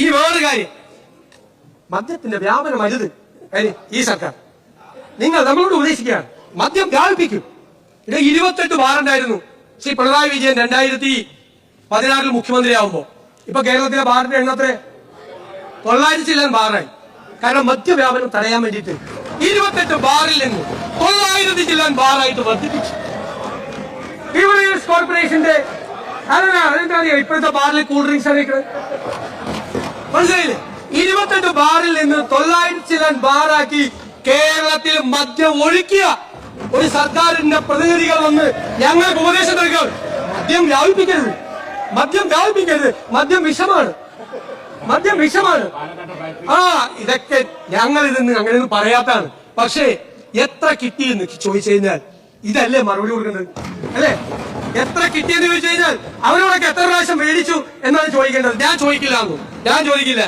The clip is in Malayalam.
ഈ വേറൊരു കാര്യം, മദ്യത്തിന്റെ വ്യാപനം അരുത്. ഈ സർക്കാർ നിങ്ങൾ നമ്മളോട് ഉപദേശിക്കുകയാണ്, മദ്യം വ്യാപിപ്പിക്കും. ഇത് 28 ബാറുണ്ടായിരുന്നു ശ്രീ പിണറായി വിജയൻ 2016 മുഖ്യമന്ത്രിയാവുമ്പോ. ഇപ്പൊ കേരളത്തിലെ ബാറിന്റെ എണ്ണത്ര 900 ചില്ലാൻ ബാറായി. കാരണം മദ്യവ്യാപനം തടയാൻ വേണ്ടിയിട്ട് 28 ബാറിൽ നിന്ന് 900 ചില്ലാൻ ബാറായിട്ട് വർദ്ധിപ്പിച്ചു. ബീവറേജസ് കോർപ്പറേഷന്റെ അതെന്താ ഇപ്പോഴത്തെ ബാറിൽ കൂൾ ഡ്രിങ്ക്സ് അറിയിക്കുന്നത് മനസ്സിലായില്ലേ? 28 ബാറിൽ നിന്ന് 900 ചില്ലാൻ ബാറാക്കി കേരളത്തിൽ മദ്യം ഒഴുക്കിയ ഒരു സർക്കാരിന്റെ പ്രതിനിധികൾ വന്ന് ഞങ്ങൾക്ക് ഉപദേശം നൽകുക, മദ്യം വ്യാപിപ്പിക്കരുത്, മദ്യം വ്യാപിപ്പിക്കരുത്, മദ്യം വിഷമാണ്, മദ്യം വിഷമാണ്. ഇതൊക്കെ ഞങ്ങൾ ഇതൊന്നും അങ്ങനെയൊന്നും പറയാത്താണ്. പക്ഷേ എത്ര കിട്ടിയെന്ന് ചോദിച്ചു കഴിഞ്ഞാൽ ഇതല്ലേ മറുപടി കൊടുക്കേണ്ടത്, അല്ലേ? എത്ര കിട്ടിയെന്ന് ചോദിച്ചു കഴിഞ്ഞാൽ അവരോടൊക്കെ എത്ര പ്രാവശ്യം മേടിച്ചു എന്നാണ് ചോദിക്കേണ്ടത്. ഞാൻ ചോദിക്കില്ല.